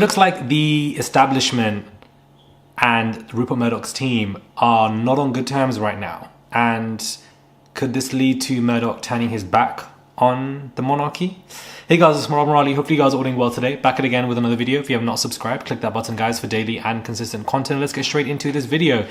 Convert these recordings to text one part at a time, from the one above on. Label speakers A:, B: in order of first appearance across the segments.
A: Looks like the establishment and Rupert Murdoch's team are not on good terms right now. And could this lead to Murdoch turning his back on the monarchy? Hey guys, it's Murdoch. Hopefully you guys are all doing well today. Back at again with another video. If you have not subscribed, click that button guys for daily and consistent content. Let's get straight into this video.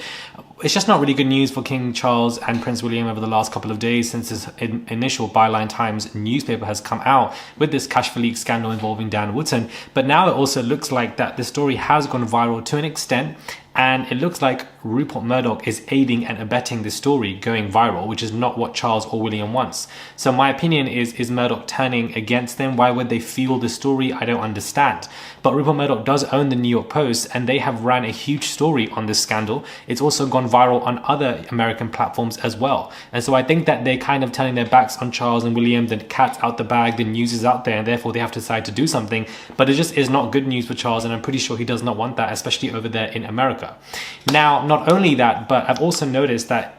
A: It's just not really good news for King Charles and Prince William over the last couple of days since his initial Byline Times newspaper has come out with this cash for leak scandal involving Dan Wootton. But now it also looks like that the story has gone viral to an extent, and it looks like Rupert Murdoch is aiding and abetting the story going viral, which is not what Charles or William wants. So my opinion is Murdoch turning against them? Why would they fuel the story? I don't understand. But Rupert Murdoch does own the New York Post, and they have ran a huge story on this scandal. It's also gone viral on other American platforms as well. And so I think that they're kind of turning their backs on Charles and William. The cat's out the bag, the news is out there, and therefore they have to decide to do something. But it just is not good news for Charles, and I'm pretty sure he does not want that, especially over there in America. Now, not only that, but I've also noticed that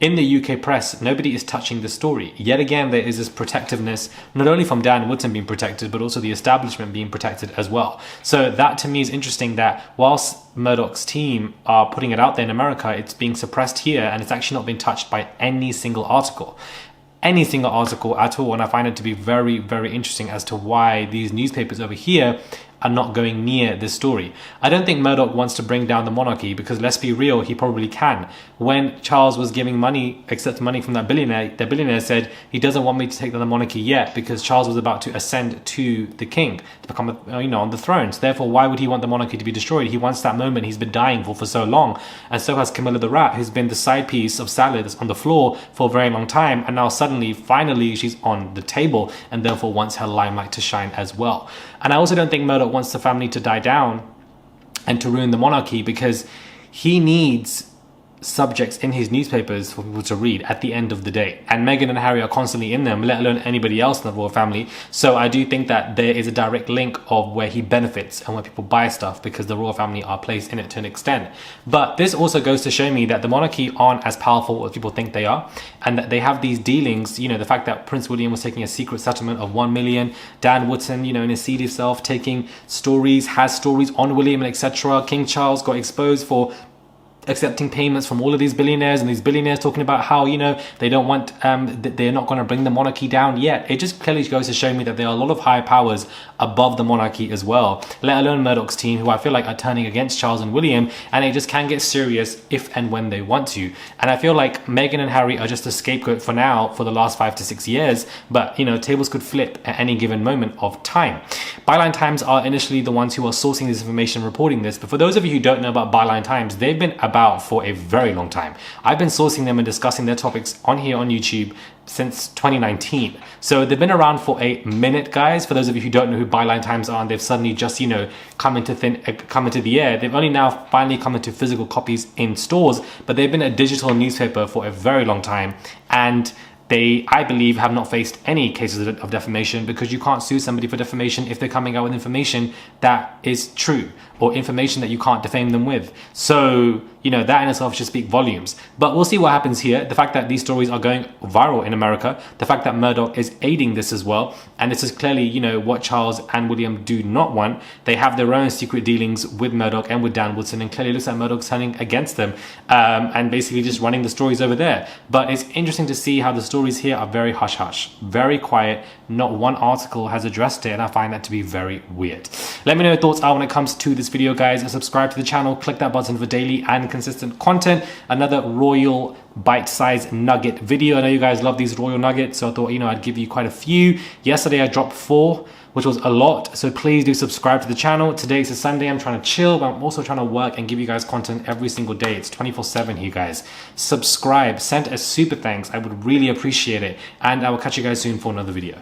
A: in the UK press, nobody is touching the story. Yet again, there is this protectiveness, not only from Dan Wootton being protected, but also the establishment being protected as well. So that to me is interesting, that whilst Murdoch's team are putting it out there in America, it's being suppressed here, and it's actually not been touched by any single article. Any single article at all. And I find it to be very, very interesting as to why these newspapers over here are not going near this story. I don't think Murdoch wants to bring down the monarchy, because let's be real, he probably can. When Charles was giving money, accepting money from that billionaire, the billionaire said he doesn't want me to take down the monarchy yet, because Charles was about to ascend to the king, to become on the throne. So therefore, why would he want the monarchy to be destroyed? He wants that moment he's been dying for so long. And so has Camilla the rat, who's been the side piece of salad that's on the floor for a very long time, and now suddenly, finally, she's on the table, and therefore wants her limelight to shine as well. And I also don't think Murdoch wants the family to die down and to ruin the monarchy, because he needs subjects in his newspapers for people to read at the end of the day. And Meghan and Harry are constantly in them, let alone anybody else in the royal family. So I do think that there is a direct link of where he benefits and where people buy stuff, because the royal family are placed in it to an extent. But this also goes to show me that the monarchy aren't as powerful as people think they are, and that they have these dealings. The fact that Prince William was taking a secret settlement of 1 million, Dan Wootton, in his seat himself, taking stories, has stories on William and etc. King Charles got exposed for accepting payments from all of these billionaires, and these billionaires talking about how they don't want they're not going to bring the monarchy down yet. It just clearly goes to show me that there are a lot of high powers above the monarchy as well, let alone Murdoch's team, who I feel like are turning against Charles and William, and it just can get serious if and when they want to. And I feel like Meghan and Harry are just a scapegoat for now, for the last 5 to 6 years, but tables could flip at any given moment of time. Byline Times are initially the ones who are sourcing this information, reporting this, but for those of you who don't know about Byline Times, they've been about for a very long time. I've been sourcing them and discussing their topics on here on YouTube since 2019. So they've been around for a minute, guys. For those of you who don't know who Byline Times are, and they've suddenly just come into the air. They've only now finally come into physical copies in stores, but they've been a digital newspaper for a very long time, and they, I believe, have not faced any cases of defamation, because you can't sue somebody for defamation if they're coming out with information that is true, or information that you can't defame them with. So, that in itself should speak volumes. But we'll see what happens here. The fact that these stories are going viral in America, the fact that Murdoch is aiding this as well, and this is clearly, what Charles and William do not want. They have their own secret dealings with Murdoch and with Dan Wootton, and clearly looks like Murdoch's turning against them, and basically just running the stories over there. But it's interesting to see how the stories here are very hush-hush, very quiet. Not one article has addressed it, and I find that to be very weird. Let me know your thoughts are when it comes to this video, guys, and subscribe to the channel. Click that button for daily and consistent content. Another royal bite-sized nugget video. I know you guys love these royal nuggets, so I thought I'd give you quite a few. Yesterday I dropped 4, which was a lot, so please do subscribe to the channel. Today is a Sunday, I'm trying to chill, but I'm also trying to work and give you guys content every single day. It's 24/7 here, guys. Subscribe, send a super thanks, I would really appreciate it, and I will catch you guys soon for another video.